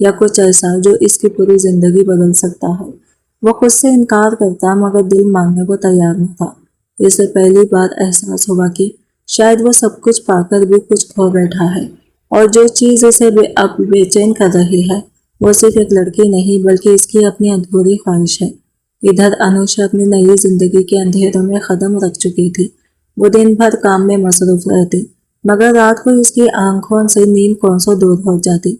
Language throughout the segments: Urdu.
یا کچھ ایسا جو اس کی پوری زندگی بدل سکتا ہے۔ وہ خود سے انکار کرتا مگر دل ماننے کو تیار نہ تھا۔ اسے پہلی بار احساس ہوا کہ شاید وہ سب کچھ پا کر بھی کچھ کھو بیٹھا ہے، اور جو چیز اسے اب بے چین کر رہی ہے وہ صرف ایک لڑکی نہیں بلکہ اس کی اپنی ادھوری خواہش ہے۔ ادھر انوشا اپنی نئی زندگی کے اندھیروں میں قدم رکھ چکی تھی۔ وہ دن بھر کام میں مصروف رہتی مگر رات کو اس کی آنکھوں سے نیند کون سو دور ہو جاتی۔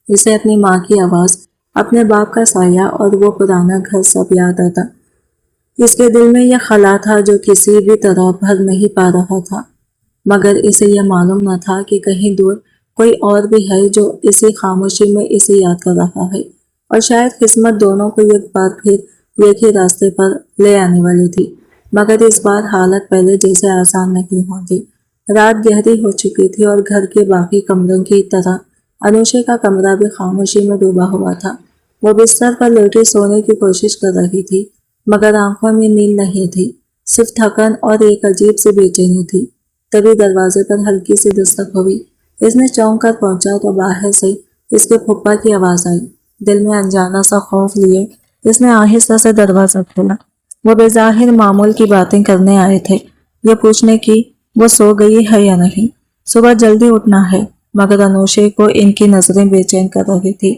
اسے اپنی ماں کی آواز، اپنے باپ کا سایہ اور وہ پرانا گھر سب یاد آتا۔ اس کے دل میں یہ خلا تھا جو کسی بھی طرح بھر نہیں پا رہا تھا، مگر اسے یہ معلوم نہ تھا کہ کہیں دور کوئی اور بھی ہے جو اسی خاموشی میں اسے یاد کر رہا ہے، اور شاید قسمت دونوں کو ایک بار پھر ایک ہی راستے پر لے آنے والی تھی۔ مگر اس بار حالت پہلے جیسے آسان نہیں ہوگی۔ رات گہری ہو چکی تھی اور گھر کے باقی کمروں کی طرح انوشے کا کمرہ بھی خاموشی میں ڈوبا ہوا تھا۔ وہ بستر پر لیٹی سونے کی کوشش کر رہی تھی مگر آنکھوں میں نیند نہیں تھی، صرف تھکن اور ایک عجیب سی بے چینی تھی۔ تبھی دروازے پر ہلکی سی دستک ہوئی۔ اس نے چونک کر پہنچا تو باہر سے اس کے پھپھا کی آواز آئی۔ دل میں انجانا سا خوف لیے اس نے آہستہ سے دروازہ کھولا۔ وہ بظاہر معمول کی باتیں کرنے آئے تھے، یہ پوچھنے کی وہ سو گئی ہے یا نہیں، صبح جلدی اٹھنا ہے، مگر انوشے کو ان کی نظریں بے چین کر رہی تھی۔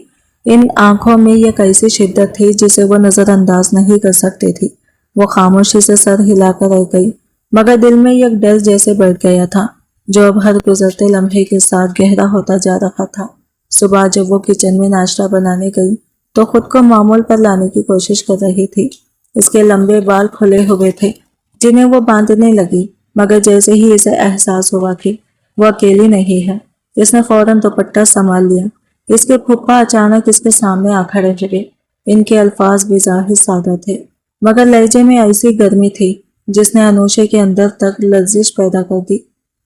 ان آنکھوں میں یہ کیسی شدت تھی جسے وہ نظر انداز نہیں کر سکتی تھی۔ وہ خاموشی سے سر ہلا کر رہ گئی، مگر دل میں ایک ڈر جیسے بیٹھ گیا تھا جو اب ہر گزرتے لمحے کے ساتھ گہرا ہوتا جا رہا تھا۔ صبح جب وہ کچن میں ناشتہ بنانے گئی تو خود کو معمول پر لانے کی کوشش کر رہی تھی۔ اس کے لمبے بال کھلے ہوئے تھے جنہیں وہ باندھنے لگی، مگر جیسے ہی اسے احساس ہوا کہ وہ اکیلی نہیں ہے، اس نے فوراً دوپٹہ سنبھال لیا۔ اس کے پھپھا اچانک اس کے سامنے آ کھڑے ہوئے۔ ان کے الفاظ بظاہر سادہ تھے مگر لہجے میں ایسی گرمی تھی جس نے انوشے کے اندر تک لرزش پیدا کر دی۔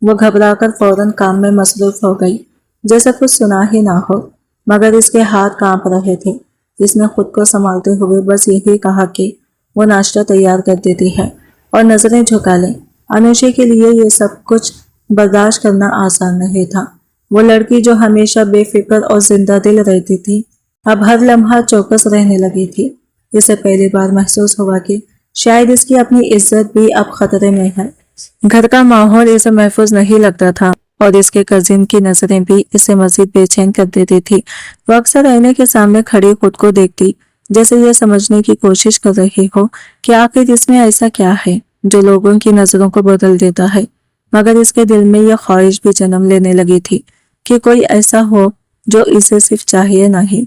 وہ گھبرا کر فوراً کام میں مصروف ہو گئی جیسے کچھ سنا ہی نہ ہو، مگر اس کے ہاتھ کانپ رہے تھے۔ اس نے خود کو سنبھالتے ہوئے بس یہی کہا کہ وہ ناشتہ تیار کر دیتی ہے اور نظریں جھکا لیں۔ انوشے کے لیے یہ سب کچھ برداشت کرنا آسان نہیں تھا۔ وہ لڑکی جو ہمیشہ بے فکر اور زندہ دل رہتی تھی اب ہر لمحہ چوکس رہنے لگی تھی۔ اسے پہلی بار محسوس ہوا کہ شاید اس کی اپنی عزت بھی اب خطرے میں ہے۔ گھر کا ماحول اسے محفوظ نہیں لگتا تھا اور اس کے کزن کی نظریں بھی اسے مزید بے چین کر دیتی تھی۔ وہ اکثر آئینے کے سامنے کھڑی خود کو دیکھتی جیسے یہ سمجھنے کی کوشش کر رہی ہو کہ آخر اس میں ایسا کیا ہے جو لوگوں کی نظروں کو بدل دیتا ہے، مگر اس کے دل میں یہ خواہش بھی جنم لینے لگی تھی کہ کوئی ایسا ہو جو اسے صرف چاہیے نہیں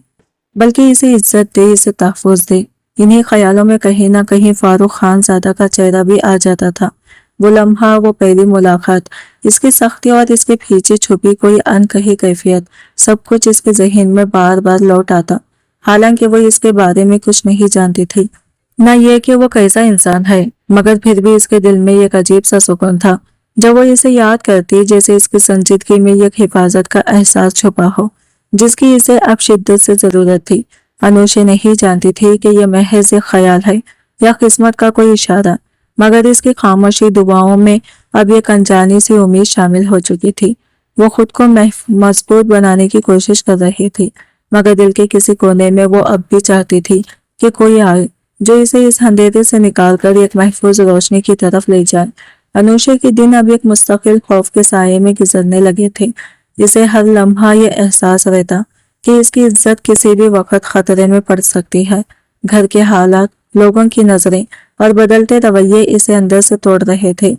بلکہ اسے عزت دے، اسے تحفظ دے۔ انہی خیالوں میں کہیں نہ کہیں فاروق خان زادہ کا چہرہ بھی آ جاتا تھا۔ وہ لمحہ، وہ پہلی ملاقات، اس کی سختی اور اس کے پیچھے چھپی کوئی انکہی کیفیت، سب کچھ اس کے ذہن میں بار بار لوٹ آتا، حالانکہ وہ اس کے بارے میں کچھ نہیں جانتی تھی، نہ یہ کہ وہ کیسا انسان ہے، مگر پھر بھی اس کے دل میں ایک عجیب سا سکون تھا جب وہ اسے یاد کرتی، جیسے اس کی سنجیدگی میں ایک حفاظت کا احساس چھپا ہو جس کی اسے اب شدت سے ضرورت تھی۔ انوشے نہیں جانتی تھی کہ یہ محض ایک خیال ہے یا قسمت کا کوئی اشارہ، مگر اس کی خاموشی دعاؤں میں اب ایک انجانی سی امید شامل ہو چکی تھی۔ وہ خود کو مضبوط بنانے کی کوشش کر رہی تھی، مگر دل کے کسی کونے میں وہ اب بھی چاہتی تھی کہ کوئی آئے جو اسے اس اندھیرے سے نکال کر ایک محفوظ روشنی کی طرف لے جائے۔ انوشے کے دن اب ایک مستقل خوف کے سائے میں گزرنے لگے تھے۔ اسے ہر لمحہ یہ احساس رہتا کہ اس کی عزت کسی بھی وقت خطرے میں پڑ سکتی ہے۔ گھر کے حالات، لوگوں کی نظریں اور بدلتے رویے اسے اندر سے توڑ رہے تھے۔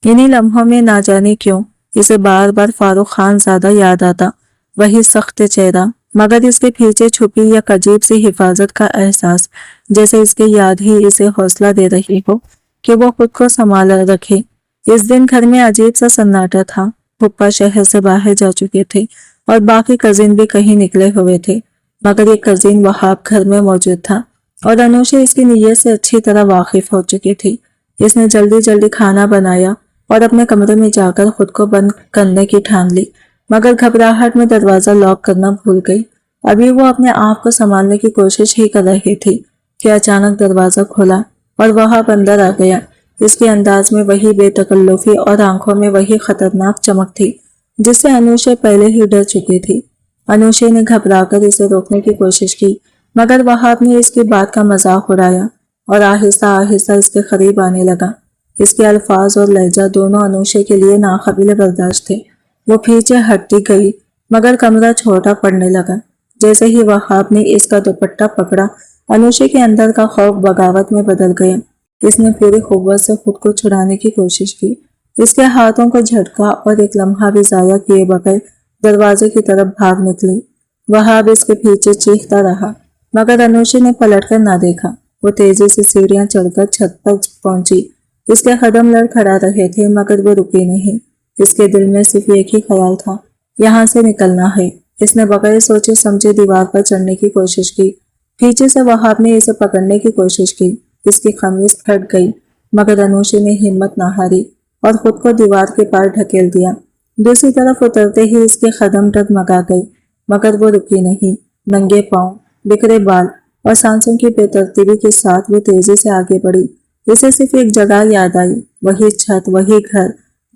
انہی لمحوں میں نہ جانے کیوں اسے بار بار فاروق خان زادہ یاد آتا، وہی سخت چہرہ، مگر اس کے پیچھے چھپی ایک عجیب سی حفاظت کا احساس، جیسے اس کی یاد ہی اسے حوصلہ دے رہی ہو کہ وہ خود کو سنبھال رکھے۔ اس دن گھر میں عجیب سا سناٹا تھا۔ پھپھا شہر سے باہر جا چکے تھے اور باقی کزن بھی کہیں نکلے ہوئے تھے، مگر ایک کزن وہاب گھر میں موجود تھا اور انوشے اس کی نیت سے اچھی طرح واقف ہو چکی تھی۔ اس نے جلدی جلدی کھانا بنایا اور اپنے کمرے میں جا کر خود کو بند کرنے کی ٹھان لی، مگر گھبراہٹ میں دروازہ لاک کرنا بھول گئی۔ ابھی وہ اپنے آپ کو سنبھالنے کی کوشش ہی کر رہی تھی کہ اچانک دروازہ کھلا اور وہاب اندر آ گیا۔ اس کے انداز میں وہی بے تکلفی اور آنکھوں میں وہی خطرناک چمک تھی جس سے انوشے پہلے ہی ڈر چکی تھی۔ انوشے نے گھبرا کر اسے روکنے کی کوشش کی، مگر وہاب نے اس کی بات کا مذاق اڑایا اور آہستہ آہستہ اس کے قریب آنے لگا۔ اس کے الفاظ اور لہجہ دونوں انوشے کے لیے ناقابل برداشت تھے۔ وہ پیچھے ہٹتی گئی مگر کمرہ چھوٹا پڑنے لگا۔ جیسے ہی وہاب نے اس کا دوپٹہ پکڑا، انوشے کے اندر کا خوف بغاوت میں بدل گیا۔ اس نے پوری قوت سے خود کو چھڑانے کی کوشش کی، اس کے ہاتھوں کو جھٹکا اور ایک لمحہ بھی ضائع کیے بغیر دروازے کی طرف بھاگ نکلی۔ وہاب اس کے پیچھے چیختا رہا مگر انوشے نے پلٹ کر نہ دیکھا۔ وہ تیزی سے سیڑھیاں چڑھ کر چھت پر پہنچی۔ اس کے قدم لڑکھڑا رہے تھے مگر وہ رکی نہیں۔ اس کے دل میں صرف ایک ہی خیال تھا، یہاں سے نکلنا ہے۔ اس نے بغیر سوچے سمجھے دیوار پر چڑھنے کی کوشش کی۔ پیچھے سے وہاب نے اسے پکڑنے کی کوشش کی۔ اس کی قمیص پھٹ گئی مگر انوشے نے ہمت نہ ہاری اور خود کو دیوار کے پار ڈھکیل دیا۔ دوسری طرف اترتے ہی اس کے قدم ڈگمگا گئے مگر وہ رکی نہیں۔ ننگے پاؤں، بکھرے بال اور سانسوں کی بے ترتیبی کے ساتھ وہ تیزی سے آگے بڑھی۔ اسے صرف ایک جگہ یاد آئی، وہی چھت، وہی گھر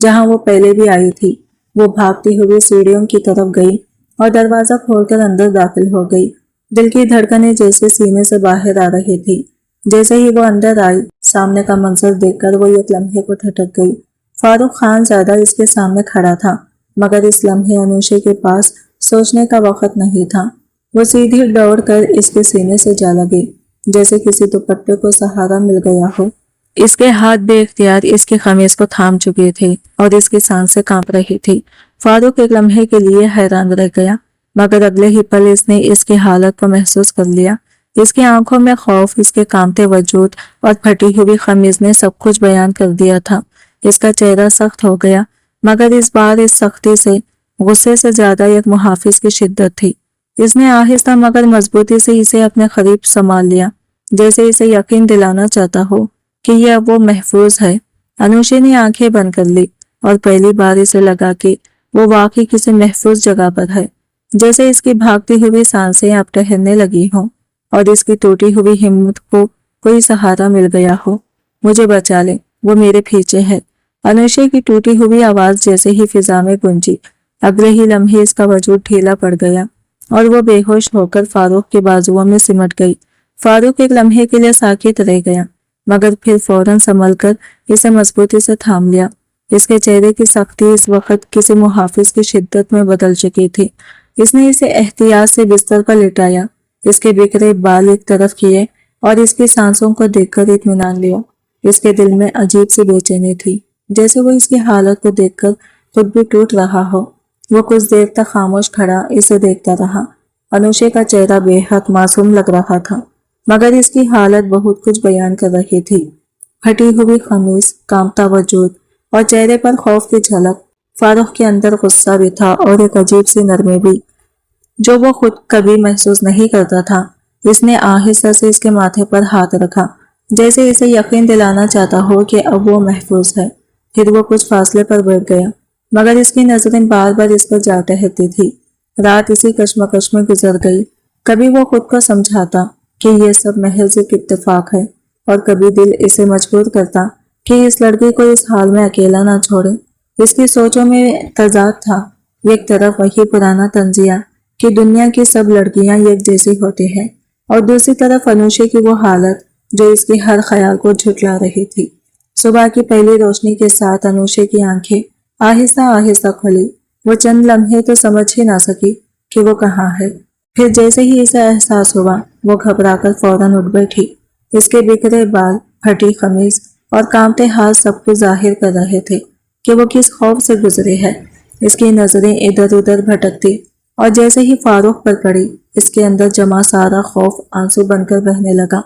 جہاں وہ پہلے بھی آئی تھی۔ وہ بھاگتی ہوئی سیڑھیوں کی طرف گئی اور دروازہ کھول کر اندر داخل ہو گئی۔ دل کی دھڑکنیں جیسے سینے سے باہر آ رہی تھی۔ جیسے ہی وہ اندر آئی، سامنے کا منظر دیکھ کر وہ ایک لمحے کو ٹھٹک گئی۔ فاروق خان زیادہ اس کے سامنے کھڑا تھا مگر اس لمحے انوشے کے پاس سوچنے کا وقت نہیں تھا۔ وہ سیدھی دوڑ کر اس کے سینے سے جا لگی جیسے کسی دوپٹے کو سہارا مل گیا ہو۔ اس کے ہاتھ بے اختیار اس کی قمیض کو تھام چکے تھے اور اس کی سانسیں کانپ رہی تھی۔ فاروق ایک لمحے کے لیے حیران رہ گیا مگر اگلے ہی پل اس نے اس کی حالت کو محسوس کر لیا۔ اس کی آنکھوں میں خوف، اس کے کانپتے وجود اور پھٹی ہوئی قمیض نے سب کچھ بیان کر دیا تھا۔ اس کا چہرہ سخت ہو گیا مگر اس بار اس سختی سے غصے سے زیادہ ایک محافظ کی شدت تھی۔ اس نے آہستہ مگر مضبوطی سے اسے اپنے قریب سنبھال لیا، جیسے اسے یقین دلانا چاہتا ہو کہ یہ اب وہ محفوظ ہے۔ انوشے نے آنکھیں بند کر لی اور پہلی بار اسے لگا کہ وہ واقعی کسی محفوظ جگہ پر ہے، جیسے اس کی بھاگتی ہوئی سانسیں اب ٹھہرنے لگی ہوں اور اس کی ٹوٹی ہوئی ہمت کو کوئی سہارا مل گیا ہو۔ مجھے بچا لے، وہ میرے پیچھے ہے، انوشے کی ٹوٹی ہوئی آواز جیسے ہی فضا میں گونجی۔ اگلے ہی لمحے اس کا وجود ڈھیلا پڑ گیا اور وہ بے ہوش ہو کر فاروق کے بازوؤں میں سمٹ گئی۔ فاروق ایک لمحے کے لیے ساکت رہ گیا مگر پھر فوراً سنبھل کر اسے مضبوطی سے تھام لیا۔ اس کے چہرے کی سختی اس وقت کسی محافظ کی شدت میں بدل چکی تھی۔ اس نے اسے احتیاط سے بستر پر لٹایا، اس کے بکھرے بال ایک طرف کیے اور اس کی سانسوں کو دیکھ کر اطمینان لیا۔ اس کے دل میں عجیب سی بے چینی تھی، جیسے وہ اس کی حالت کو دیکھ کر خود بھی ٹوٹ رہا ہو۔ وہ کچھ دیر تک خاموش کھڑا اسے دیکھتا رہا۔ انوشے کا چہرہ بے حد معصوم لگ رہا تھا مگر اس کی حالت بہت کچھ بیان کر رہی تھی۔ پھٹی ہوئی قمیص، کانپتا وجود اور چہرے پر خوف کی جھلک۔ فاروق کے اندر غصہ بھی تھا اور ایک عجیب سی نرمی بھی جو وہ خود کبھی محسوس نہیں کرتا تھا۔ اس نے آہستہ سے اس کے ماتھے پر ہاتھ رکھا جیسے اسے یقین دلانا چاہتا ہو کہ اب وہ محفوظ ہے۔ پھر وہ کچھ فاصلے پر بیٹھ گیا مگر اس کی نظریں بار بار اس پر جا ٹہرتی تھی۔ رات اسی کشمکش میں گزر گئی۔ کبھی وہ خود کو سمجھاتا کہ یہ سب محض ایک اتفاق ہے اور کبھی دل اسے مجبور کرتا کہ اس لڑکی کو اس حال میں اکیلا نہ چھوڑے۔ اس کی سوچوں میں تضاد تھا، ایک طرف وہی پرانا طنزیہ کہ دنیا کی سب لڑکیاں ایک جیسی ہوتی ہیں اور دوسری طرف انوشے کی وہ حالت جو اس کے ہر خیال کو جھٹلا رہی تھی۔ صبح کی پہلی روشنی کے ساتھ انوشے کی آنکھیں آہستہ آہستہ کھلی۔ وہ چند لمحے تو سمجھ ہی نہ سکی کہ وہ کہاں ہے۔ پھر جیسے ہی اسے احساس ہوا، وہ گھبرا کر فوراً اٹھ بیٹھی۔ اس کے بکھرے بال، پھٹی قمیض اور کانپتے ہاتھ سب کچھ ظاہر کر رہے تھے کہ وہ کس خوف سے گزری ہے۔ اس کی نظریں ادھر ادھر بھٹکتی اور جیسے ہی فاروق پر پڑی، اس کے اندر جمع سارا خوف آنسو بن کر بہنے لگا۔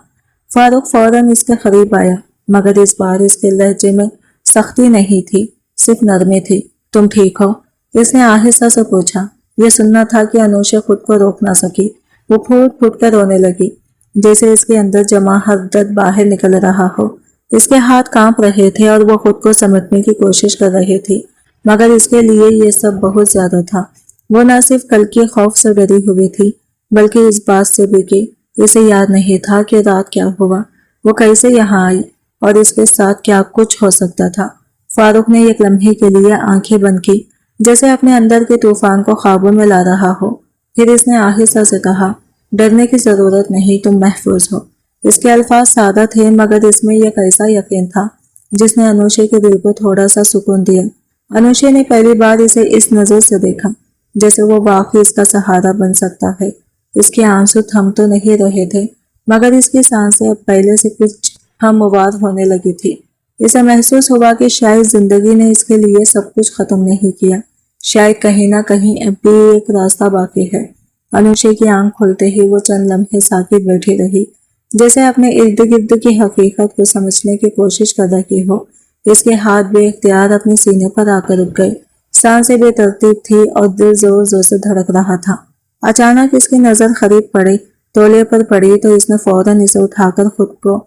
فاروق فوراً اس کے قریب آیا مگر اس بار اس کے لہجے میں سختی نہیں تھی، صرف نرمی تھی۔ تم ٹھیک ہو؟ اس نے آہستہ سے پوچھا۔ یہ سننا تھا کہ انوشا خود کو روک نہ سکی۔ وہ پھوٹ پھوٹ کر رونے لگی جیسے اس کے اندر جمع ہر درد باہر نکل رہا ہو۔ اس کے ہاتھ کانپ رہے تھے اور وہ خود کو سمیٹنے کی کوشش کر رہی تھی مگر اس کے لیے یہ سب بہت زیادہ تھا۔ وہ نہ صرف کل کے خوف سے ڈری ہوئی تھی بلکہ اس بات سے بھی کہ اسے یاد نہیں تھا کہ رات کیا ہوا، وہ کیسے یہاں آئی اور اس کے ساتھ کیا کچھ ہو سکتا تھا۔ فاروق نے ایک لمحے کے لیے آنکھیں بند کی جیسے اپنے اندر کے طوفان کو قابو میں لا رہا ہو۔ پھر اس نے آہستہ سے کہا، ڈرنے کی ضرورت نہیں، تم محفوظ ہو۔ اس کے الفاظ سادہ تھے مگر اس میں ایک ایسا یقین تھا جس نے انوشے کے دل کو تھوڑا سا سکون دیا۔ انوشے نے پہلی بار اسے اس نظر سے دیکھا جیسے وہ واقعی اس کا سہارا بن سکتا ہے۔ اس کے آنسو تھم تو نہیں رہے تھے مگر اس کی سانسیں اب پہلے سے کچھ ہموار ہونے لگی تھی۔ اسے محسوس ہوا کہ شاید زندگی نے اس کے لیے سب کچھ ختم نہیں کیا، شاید کہیں نہ کہیں اب بھی ایک راستہ باقی ہے۔ انوشے کی آنکھ کھلتے ہی وہ چند لمحے ساکت بیٹھی رہی، جیسے اپنے ارد گرد کی حقیقت کو سمجھنے کی کوشش کر رہی ہو۔ اس کے ہاتھ بے اختیار اپنے سینے پر آ کر رک گئے، سانسیں بے ترتیب تھی اور دل زور زور سے دھڑک رہا تھا۔ اچانک اس کی نظر قریب پڑی، تولے پر پڑی تو اس نے فوراً اسے اٹھا کر خود کو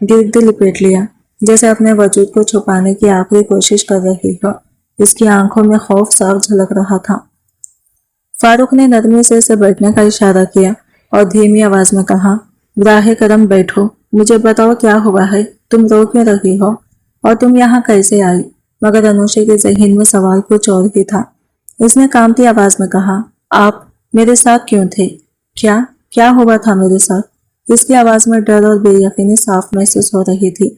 گرد لپیٹ لیا، جیسے اپنے وجود کو چھپانے کی آخری کوشش کر رہی ہو۔ اس کی آنکھوں میں خوف صاف جھلک رہا تھا۔ فاروق نے نرمی سے اسے بیٹھنے کا اشارہ کیا اور دھیمی آواز میں کہا، براہ کرم بیٹھو، مجھے بتاؤ کیا ہوا ہے، تم رو کیوں رہی ہو اور تم یہاں کیسے آئی؟ مگر انوشے کے ذہن میں سوال کچھ اور ہی تھا۔ اس نے کانپتی آواز میں کہا، آپ میرے ساتھ کیوں تھے؟ کیا ہوا تھا میرے ساتھ؟ اس کی آواز میں ڈر اور بے یقینی صاف محسوس ہو رہی تھی۔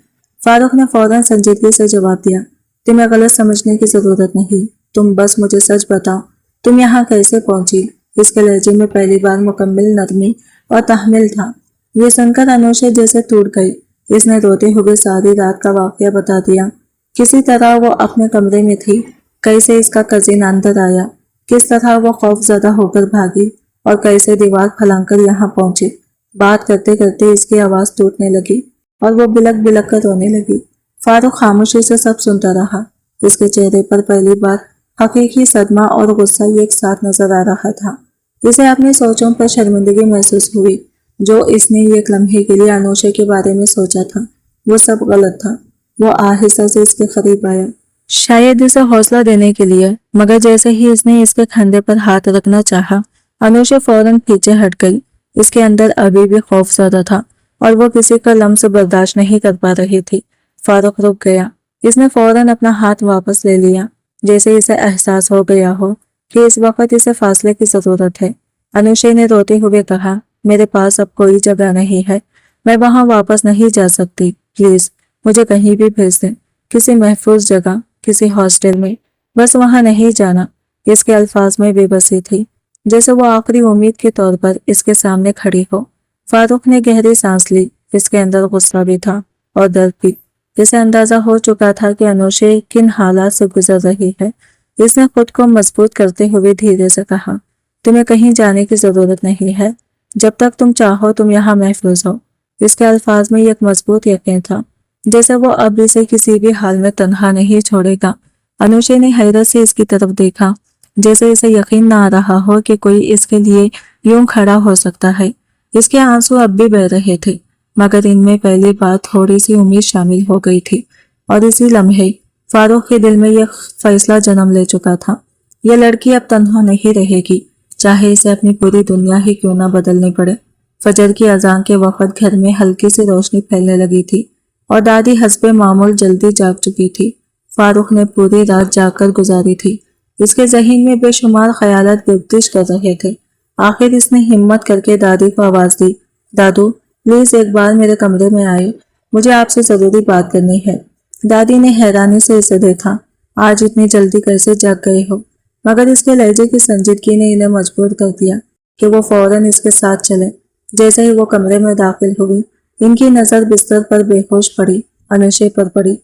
فاروق نے فوراً سنجیدگی سے جواب دیا، تمہیں غلط سمجھنے کی ضرورت نہیں، تم بس مجھے سچ بتاؤ، تم یہاں کیسے پہنچی؟ اس کے لہجے میں پہلی بار مکمل نرمی اور تحمل تھا۔ یہ سن کر انوشے جیسے ٹوٹ گئی۔ اس نے روتے ہوئے ساری رات کا واقعہ بتا دیا۔ کسی طرح وہ اپنے کمرے میں تھی، کیسے اس کا کزن اندر آیا، کس طرح وہ خوف زدہ ہو کر بھاگی اور کیسے دیوار پھلانگ کر یہاں پہنچی۔ بات کرتے کرتے اس کی آواز ٹوٹنے لگی اور وہ بلک بلک کر رونے لگی۔ فاروق خاموشی سے سب سنتا رہا۔ اس کے چہرے پر پہلی بار حقیقی صدمہ اور غصہ ایک ساتھ نظر آ رہا تھا۔ اسے اپنی سوچوں پر شرمندگی محسوس ہوئی۔ جو اس نے ایک لمحے کے لیے انوشے کے بارے میں سوچا تھا وہ سب غلط تھا۔ وہ آہستہ سے اس کے قریب آیا، شاید اسے حوصلہ دینے کے لیے، مگر جیسے ہی اس نے اس کے کھندے پر ہاتھ رکھنا چاہا، انوشے فوراً پیچھے ہٹ گئی۔ اس کے اندر ابھی بھی خوف زیادہ تھا اور وہ کسی کا لمس برداشت نہیں کر پا رہی تھی۔ فاروق رک گیا۔ اس نے فوراً اپنا ہاتھ واپس لے لیا، جیسے اسے احساس ہو گیا ہو کہ اس وقت اسے فاصلے کی ضرورت ہے۔ انوشے نے روتے ہوئے کہا، میرے پاس اب کوئی جگہ نہیں ہے، میں وہاں واپس نہیں جا سکتی، پلیز مجھے کہیں بھی بھیج دیں، کسی محفوظ جگہ، کسی ہاسٹل میں، بس وہاں نہیں جانا۔ اس کے الفاظ میں بے بسی تھی، جیسے وہ آخری امید کے طور پر اس کے سامنے کھڑی ہو۔ فاروق نے گہری سانس لی۔ اس کے اندر غصہ بھی تھا اور درد بھی۔ اسے اندازہ ہو چکا تھا کہ انوشے کن حالات سے گزر رہی ہے۔ اس نے خود کو مضبوط کرتے ہوئے دھیرے سے کہا، تمہیں کہیں جانے کی ضرورت نہیں ہے، جب تک تم چاہو تم یہاں محفوظ ہو۔ اس کے الفاظ میں ایک مضبوط یقین تھا، جیسے وہ اب اسے کسی بھی حال میں تنہا نہیں چھوڑے گا۔ انوشے نے حیرت سے اس کی طرف دیکھا، جیسے اسے یقین نہ آ رہا ہو کہ کوئی اس کے لیے یوں کھڑا ہو سکتا ہے۔ اس کے آنسو اب بھی بہہ رہے تھے، مگر ان میں پہلی بار تھوڑی سی امید شامل ہو گئی تھی، اور اسی لمحے فاروق کے دل میں یہ فیصلہ جنم لے چکا تھا، یہ لڑکی اب تنہا نہیں رہے گی، چاہے اسے اپنی پوری دنیا ہی کیوں نہ بدلنی پڑے۔ فجر کی اذان کے وقت گھر میں ہلکی سی روشنی پھیلنے لگی تھی اور دادی حسب معمول جلدی جاگ چکی تھی۔ فاروق نے پوری رات جاگ کر گزاری تھی۔ اس کے ذہن میں بے شمار خیالات گردش کر رہے تھے۔ آخر اس نے ہمت کر کے دادی کو آواز دی، دادو پلیز ایک بار میرے کمرے میں آئے، مجھے آپ سے ضروری بات کرنی ہے۔ دادی نے حیرانی سے اسے دیکھا، آج اتنی جلدی کیسے جاگ گئے ہو؟ مگر اس کے لہجے کی سنجیدگی نے انہیں مجبور کر دیا کہ وہ فوراً اس کے ساتھ چلے۔ جیسے ہی وہ کمرے میں داخل ہوئی، ان کی نظر بستر پر بے ہوش پڑی، انوشے پر پڑی۔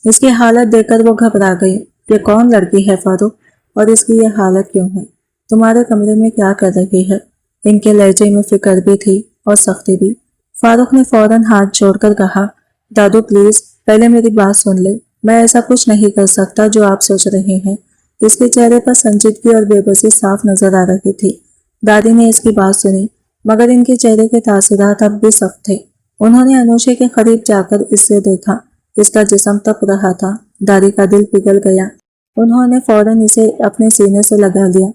اس کی حالت دیکھ کر وہ گھبرا گئی۔ یہ کون لڑکی ہے فاروق، اور اس کی یہ حالت کیوں ہے؟ تمہارے کمرے میں کیا کر رہی ہے؟ ان کے لہجے میں فکر بھی تھی اور سختی بھی۔ فاروق نے فوراً ہاتھ جوڑ کر کہا، دادو پلیز پہلے میری بات سن لے، میں ایسا کچھ نہیں کر سکتا جو آپ سوچ رہے ہیں۔ اس کے چہرے پر سنجیدگی اور بے بسی صاف نظر آ رہی تھی۔ دادی نے اس کی بات سنی، مگر ان کے چہرے کے تاثرات اب بھی سخت تھے۔ انہوں نے انوشے کے قریب جا کر اس سے دیکھا، اس کا جسم تپ رہا تھا۔ دادی کا دل پگھل گیا۔ انہوں نے فوراً اسے اپنے سینے سے لگا لیا،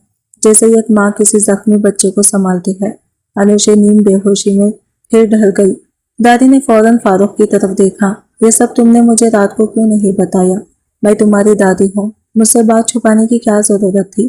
جیسے ایک ماں کسی زخمی بچے کو سنبھالتی ہے۔ انوشے نیم بے ہوشی میں پھر ڈھل گئی۔ دادی نے فوراً فاروق کی طرف دیکھا، یہ سب تم نے مجھے رات کو کیوں نہیں بتایا؟ میں تمہاری دادی ہوں، مجھ سے بات چھپانے کی کیا ضرورت تھی؟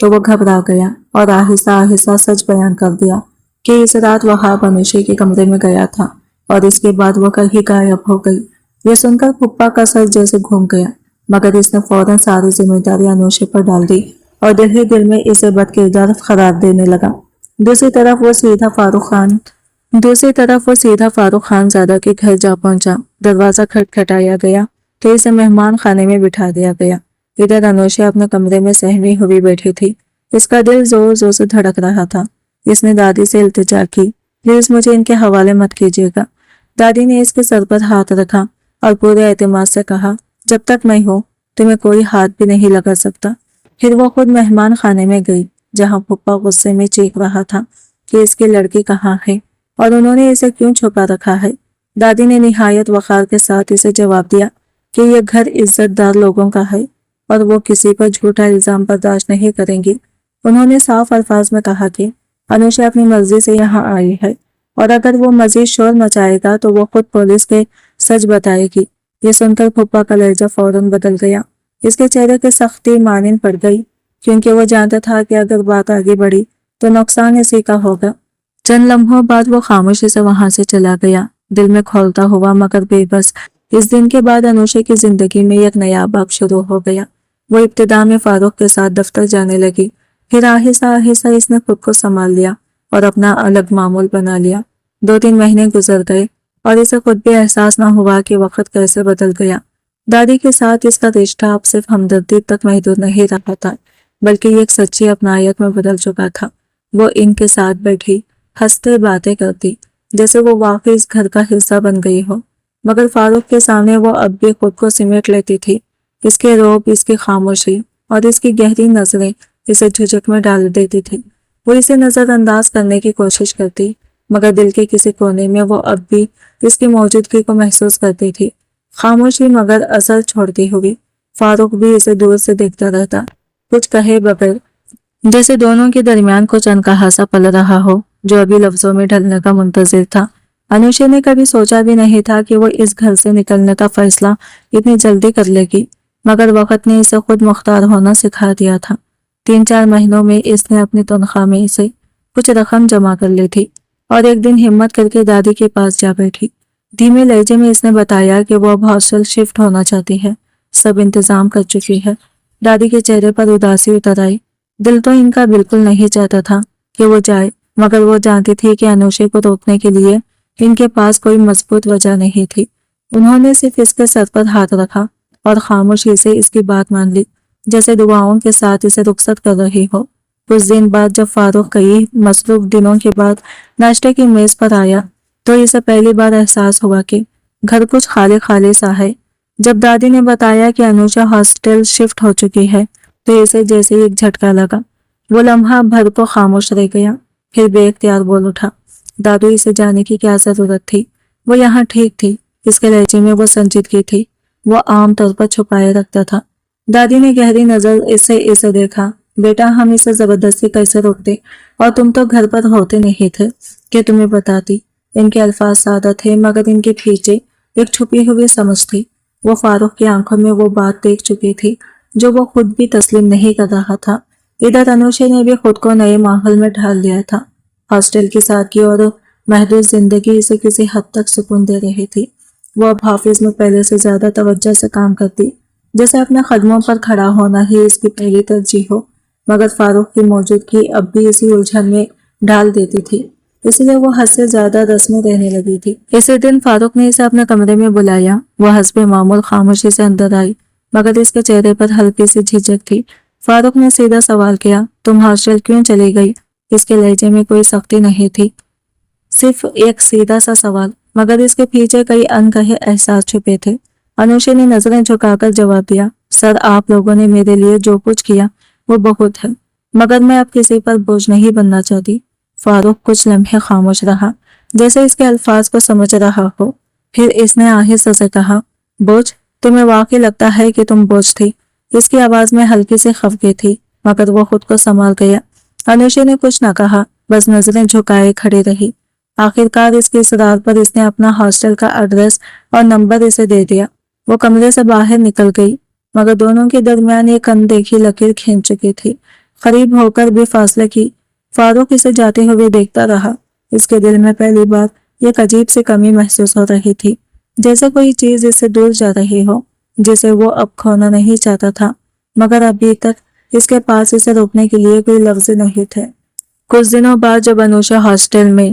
تو وہ گھبرا گیا اور آہستہ آہستہ سچ بیان کر دیا کہ اس رات وہاب انوشے کے کمرے میں گیا تھا اور اس کے بعد وہ کہیں غائب ہو گئی۔ یہ سن کر پھپھا کا سر جیسے گھوم گیا، مگر اس نے فوراً ساری ذمہ داری انوشے پر ڈال دی اور دل ہی دل میں اسے بد کردار قرار دینے لگا۔ دوسری طرف وہ سیدھا فاروق خان زادہ کے گھر جا پہنچا۔ دروازہ کھٹکھٹایا گیا تو اسے مہمان خانے میں بٹھا دیا گیا۔ ادھر انوشا اپنے کمرے میں سہمی ہوئی بیٹھی تھی۔ اس کا دل زور زور سے دھڑک رہا تھا۔ اس نے دادی سے التجا کی، پلیز مجھے ان کے حوالے مت کیجیے گا۔ دادی نے اس کے سر پر ہاتھ رکھا اور پورے اعتماد سے کہا، جب تک میں ہوں تمہیں کوئی ہاتھ بھی نہیں لگا سکتا۔ پھر وہ خود مہمان خانے میں گئی، جہاں پھپھا غصے میں چیخ رہا تھا کہ اس کی لڑکی کہاں ہے اور انہوں نے اسے کیوں چھپا رکھا ہے۔ دادی نے نہایت وقار کے ساتھ اسے جواب دیا کہ یہ گھر عزت دار لوگوں کا ہے اور وہ کسی پر جھوٹا الزام برداشت نہیں کریں گی۔ انہوں نے صاف الفاظ میں کہا کہ انوشا اپنی مرضی سے یہاں آئی ہے اور اگر وہ مزید شور مچائے گا تو وہ خود پولیس کے سچ بتائے گی۔ یہ سن کر پھپھا کا لہجہ فوراً بدل گیا۔ اس کے چہرے کی سختی مانند پڑ گئی، کیونکہ وہ جانتا تھا کہ اگر بات آگے بڑھی تو نقصان اسی کا ہوگا۔ چند لمحوں بعد وہ خاموشی سے وہاں سے چلا گیا، دل میں کھولتا ہوا مگر بے بس۔ اس دن کے بعد انوشا کی زندگی میں ایک نیا باب شروع ہو گیا۔ وہ ابتدا میں فاروق کے ساتھ دفتر جانے لگی، پھر آہستہ آہستہ اس نے خود کو سنبھال لیا اور اپنا الگ معمول بنا لیا۔ 2-3 مہینے گزر گئے اور اسے خود بھی احساس نہ ہوا کہ وقت کیسے بدل گیا۔ دادی کے ساتھ اس کا رشتہ اب صرف ہمدردی تک محدود نہیں رہا تھا، بلکہ ایک سچی اپنائیت میں بدل چکا تھا۔ وہ ان کے ساتھ بیٹھی ہنستے باتیں کرتی جیسے وہ واقعی اس گھر کا حصہ بن گئی ہو، مگر فاروق کے سامنے وہ اب بھی خود کو سمیٹ لیتی تھی۔ اس کے روب، اس کی خاموشی اور اس کی گہری نظریں اسے جھجک میں ڈال دیتی تھی۔ وہ اسے نظر انداز کرنے کی کوشش کرتی، مگر دل کے کسی کونے میں وہ اب بھی اس کی موجودگی کو محسوس کرتی تھی۔ خاموشی مگر اثر چھوڑتی ہوئی، فاروق بھی اسے دور سے دیکھتا رہتا، کچھ کہے بغیر، جیسے دونوں کے درمیان کچھ انکہا سا پل رہا ہو جو ابھی لفظوں میں ڈھلنے کا منتظر تھا۔ انوشا نے کبھی سوچا بھی نہیں تھا کہ وہ اس گھر سے نکلنے کا فیصلہ اتنی جلدی کر لے گی، مگر وقت نے اسے خود مختار ہونا سکھا دیا تھا۔ 3-4 مہینوں میں اس نے اپنی تنخواہ میں سے کچھ رقم جمع کر لی تھی اور ایک دن ہمت کر کے دادی کے پاس جا بیٹھی۔ دھیمے لہجے میں اس نے بتایا کہ وہ اب ہاسٹل شفٹ ہونا چاہتی ہے، سب انتظام کر چکی ہے۔ دادی کے چہرے پر اداسی اتر آئی۔ دل تو ان کا بالکل نہیں چاہتا تھا کہ وہ جائے، مگر وہ جانتی تھی کہ انوشا کو روکنے کے لیے ان کے پاس کوئی مضبوط وجہ نہیں تھی۔ انہوں نے صرف اس کے سر پر ہاتھ رکھا اور خاموشی سے اس کی بات مان لی، جیسے دعاؤں کے ساتھ اسے رخصت کر رہی ہو۔ کچھ دن بعد جب فاروق کئی مصروف دنوں کے بعد ناشتے کی میز پر آیا تو اسے پہلی بار احساس ہوا کہ گھر کچھ خالی خالی سا ہے۔ جب دادی نے بتایا کہ انوشا ہاسٹل شفٹ ہو چکی ہے تو اسے جیسے ایک جھٹکا لگا۔ وہ لمحہ بھر کو خاموش رہ گیا، پھر بے اختیار بول اٹھا، دادو اسے جانے کی کیا ضرورت تھی؟ وہ یہاں ٹھیک تھی۔ اس کے لہجے میں وہ سنجیدگی تھی وہ عام طور پر چھپائے رکھتا تھا۔ دادی نے گہری نظر اسے دیکھا، بیٹا ہم اسے زبردستی کیسے روکتے، اور تم تو گھر پر ہوتے نہیں تھے کہ تمہیں بتاتی۔ ان کے الفاظ سادہ تھے مگر ان کے پیچھے ایک چھپی ہوئی سمجھ تھی۔ وہ فاروق کی آنکھوں میں وہ بات دیکھ چکی تھی جو وہ خود بھی تسلیم نہیں کر رہا تھا۔ ادھر انوشا نے بھی خود کو نئے ماحول میں ڈھال لیا تھا۔ ہاسٹل کی سادگی اور محدود زندگی اسے کسی حد تک سکون دے رہی تھی۔ وہ اب حافظ میں پہلے سے زیادہ توجہ سے کام کرتی، جیسے اپنے قدموں پر کھڑا ہونا ہی اس کی پہلی ترجیح ہو، مگر فاروق کی موجودگی اب بھی اسی الجھن میں ڈال دیتی تھی، اس لیے وہ حد سے زیادہ رسمی رہنے لگی تھی۔ اسی دن فاروق نے اسے اپنے کمرے میں بلایا۔ وہ حسب معمول خاموشی سے اندر آئی، مگر اس کے چہرے پر ہلکی سی جھجک تھی۔ فاروق نے سیدھا سوال کیا، تم ہاسٹل کیوں چلی گئی؟ اس کے لہجے میں کوئی سختی نہیں تھی، صرف ایک سیدھا سا سوال، مگر اس کے پیچھے کئی انکہے احساس چھپے تھے۔ انوشا نے نظریں جھکا کر جواب دیا، سر آپ لوگوں نے میرے لیے جو کچھ کیا وہ بہت ہے، مگر میں اب کسی پر بوجھ نہیں بننا چاہتی۔ فاروق کچھ لمحے خاموش رہا، جیسے اس کے الفاظ کو سمجھ رہا ہو، پھر اس نے آہستہ سے کہا، بوجھ؟ تمہیں واقعی لگتا ہے کہ تم بوجھ تھی؟ اس کی آواز میں ہلکی سی خفگی تھی، مگر وہ خود کو سنبھال گیا۔ انوشا نے کچھ نہ کہا، بس نظریں جھکائے کھڑی رہی۔ آخرکار اس کے اصرار پر اس نے اپنا ہاسٹل کا ایڈریس اور نمبر اسے دے دیا۔ وہ کمرے سے باہر نکل گئی، مگر دونوں کے درمیان ایک اندیکھی لکیر کھینچ چکی تھی۔ قریب ہو کر بھی فاصلے کی فاروق اسے جاتے ہوئے دیکھتا رہا۔ اس کے دل میں پہلی بار ایک عجیب سی کمی محسوس ہو رہی تھی، جیسے کوئی چیز اس سے دور جا رہی ہو جسے وہ اب کھونا نہیں چاہتا تھا، مگر ابھی تک اس کے پاس اسے روکنے کے لیے کوئی لفظ نہیں تھے۔ کچھ دنوں بعد جب انوشا ہاسٹل میں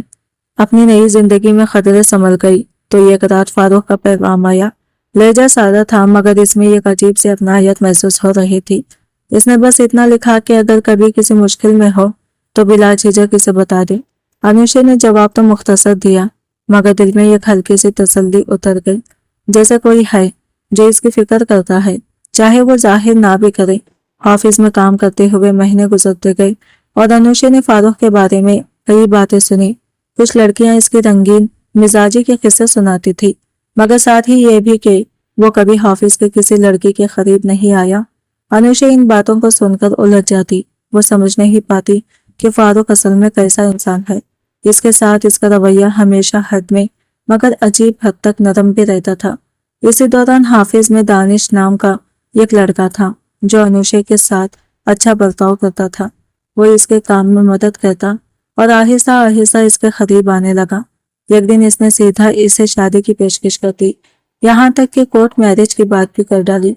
اپنی نئی زندگی میں خطرے سنبھل گئی تو ایک رات فاروق کا پیغام آیا۔ لہجہ سادہ تھا مگر اس میں ایک عجیب سی اپنائیت محسوس ہو رہی تھی۔ اس نے بس اتنا لکھا کہ اگر کبھی کسی مشکل میں ہو تو بلا جھجک اسے بتا دے۔ انوشا نے جواب تو مختصر دیا مگر دل میں ایک ہلکی سی تسلی اتر گئی، جیسے کوئی ہے جو اس کی فکر کرتا ہے، چاہے وہ ظاہر نہ بھی کرے۔ آفس میں کام کرتے ہوئے مہینے گزرتے گئے اور انوشا نے فاروق کے بارے میں کئی باتیں سنی۔ کچھ لڑکیاں اس کی رنگین مزاجی کے قصے سناتی تھی مگر ساتھ ہی یہ بھی کہ وہ کبھی آفس کے کسی لڑکی کے قریب نہیں آیا۔ انوشا ان باتوں کو سن کر الجھ جاتی، وہ سمجھ نہیں پاتی کہ فاروق اصل میں کیسا انسان ہے۔ اس کے ساتھ اس کا رویہ ہمیشہ حد میں مگر عجیب حد تک نرم بھی رہتا تھا۔ اسی دوران حافظ میں دانش نام کا ایک لڑکا تھا جو انوشا کے ساتھ اچھا برتاؤ کرتا تھا۔ وہ اس کے کام میں مدد کرتا اور آہستہ آہستہ اس کے قریب آنے لگا۔ ایک دن اس نے سیدھا اسے شادی کی پیشکش کر دی، یہاں تک کہ کورٹ میرج کی بات بھی کر ڈالی۔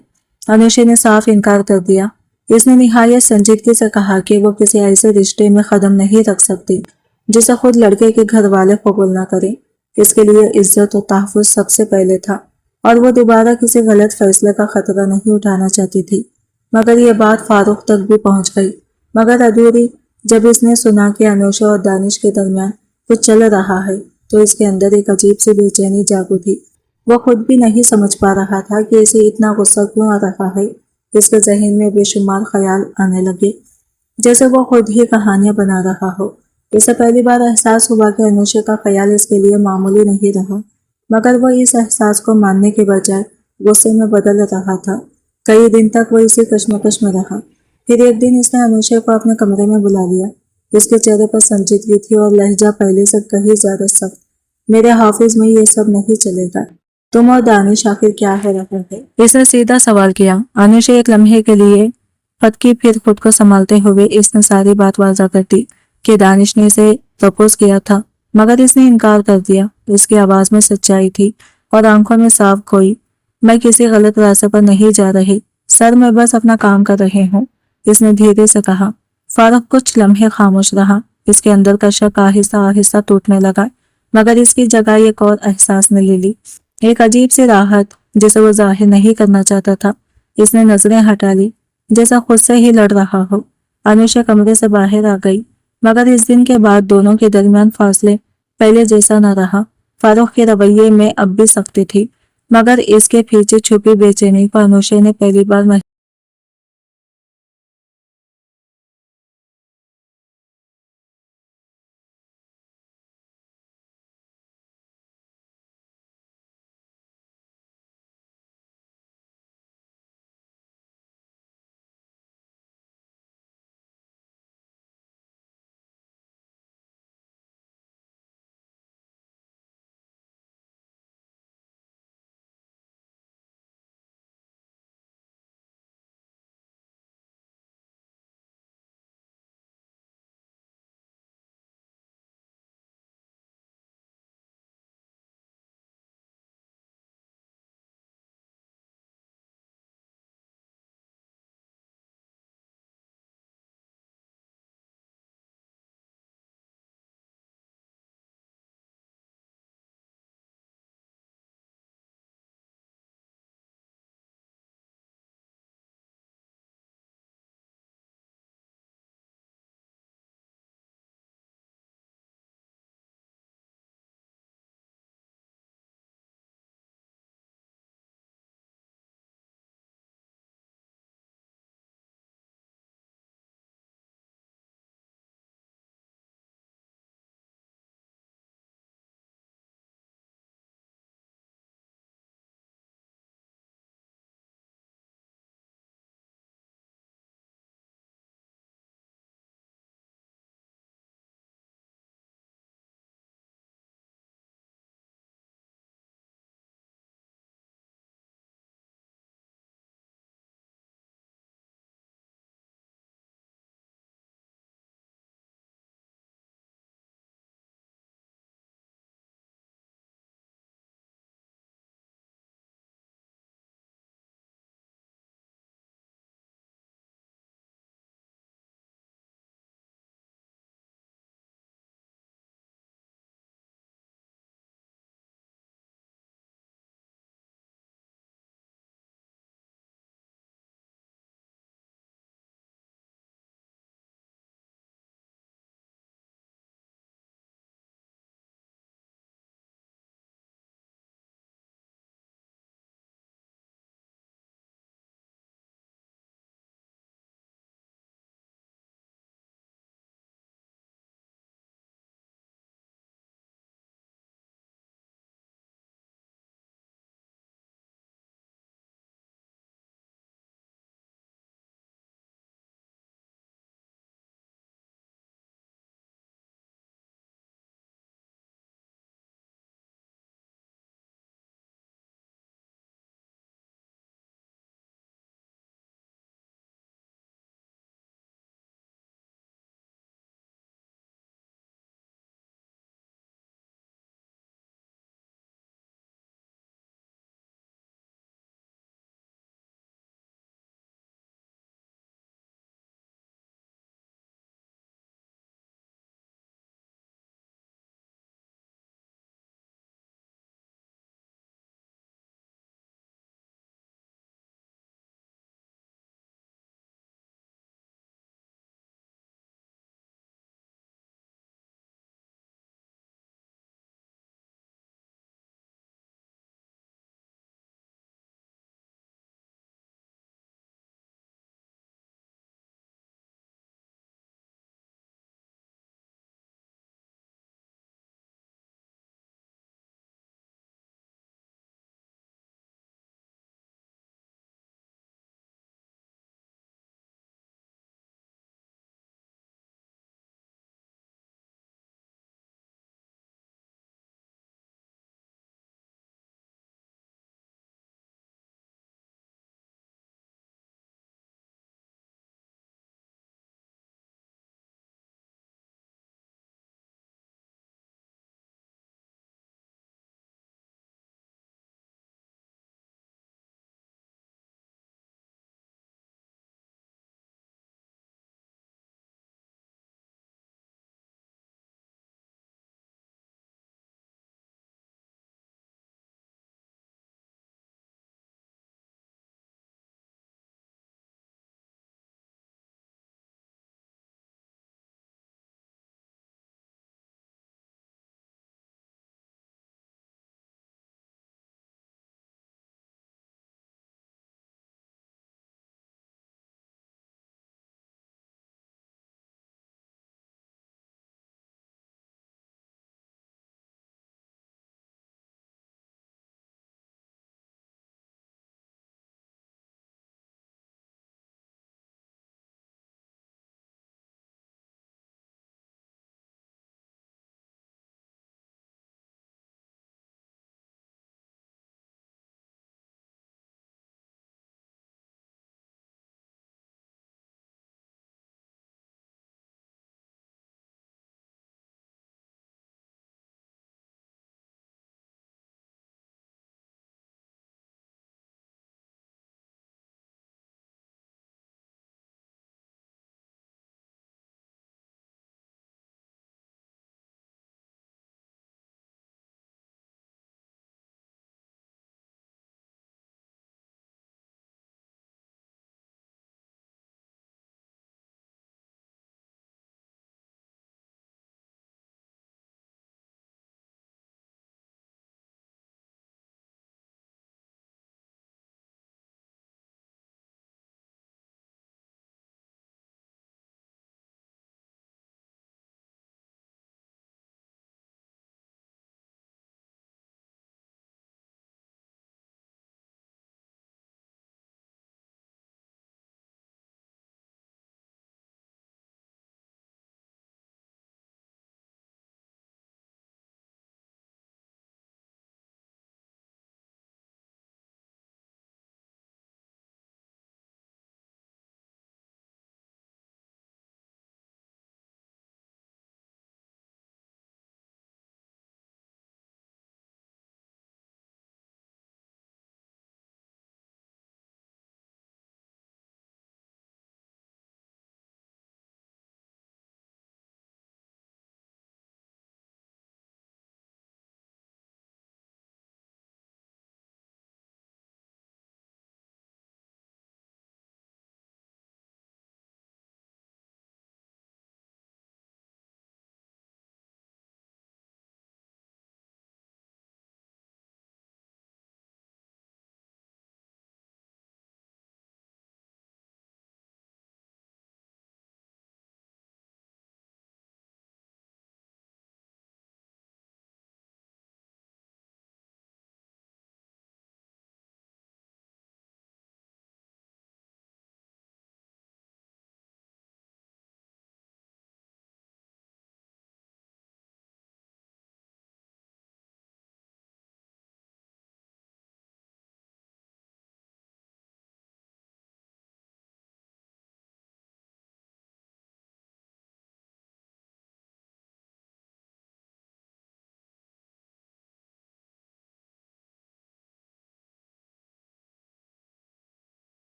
انوشا نے صاف انکار کر دیا۔ اس نے نہایت سنجیدگی سے کہا کہ وہ کسی ایسے رشتے میں قدم نہیں رکھ سکتی جسے خود لڑکے کے گھر والے قبول نہ کریں۔ اس کے لیے عزت و تحفظ سب سے پہلے تھا اور وہ دوبارہ کسی غلط فیصلے کا خطرہ نہیں اٹھانا چاہتی تھی۔ مگر یہ بات فاروق تک بھی پہنچ گئی مگر ادھوری۔ جب اس نے سنا کہ انوشا اور دانش کے درمیان کچھ چل رہا ہے تو اس کے اندر ایک عجیب سی بے چینی جاگ اٹھی۔ وہ خود بھی نہیں سمجھ پا رہا تھا کہ اسے اتنا غصہ کیوں آ رہا ہے۔ اس کے ذہن میں بے شمار خیال آنے لگے جیسے وہ خود ہی کہانیاں بنا رہا ہو۔ اسے پہلی بار احساس ہوا کہ انوشا کا خیال اس کے لیے معمولی نہیں رہا مگر وہ اس احساس کو ماننے کے بجائے غصے میں بدل رہا تھا۔ کئی دن تک وہ اسی کشمکش میں رہا۔ پھر ایک دن اس نے انوشا کو اپنے کمرے میں بلا لیا۔ اس کے چہرے پر سنجیدگی تھی اور لہجہ پہلے سے کہیں زیادہ سخت۔ میرے حافظ میں یہ سب نہیں چلے گا، تم اور دانش آخر کیا ہے رہے ہیں؟ اس نے سیدھا سوال کیا۔ انوشا ایک لمحے کے لیے پھٹکی، پھر خود کو سنبھالتے ہوئے اس نے ساری بات واضح کر دی کہ دانش نے اسے پرپوز کیا تھا مگر اس نے انکار کر دیا۔ اس کی آواز میں سچائی تھی اور آنکھوں میں صاف کوئی میں کسی غلط راستے پر نہیں جا رہی سر، میں بس اپنا کام کر رہی ہوں، اس نے دھیرے سے کہا۔ فاروق کچھ لمحے خاموش رہا۔ اس کے اندر کا شک آہستہ آہستہ ٹوٹنے لگا مگر اس کی جگہ ایک اور احساس نے لے لی، ایک عجیب سی راحت جسے وہ ظاہر نہیں کرنا چاہتا تھا۔ اس نے نظریں ہٹا لی جیسا خود سے ہی لڑ رہا ہو۔ انوشا کمرے سے باہر آ گئی مگر اس دن کے بعد دونوں کے درمیان فاصلے پہلے جیسا نہ رہا۔ فاروق کے رویے میں اب بھی سختی تھی مگر اس کے پیچھے چھپی بے چینی کو انوشا نے پہلی بار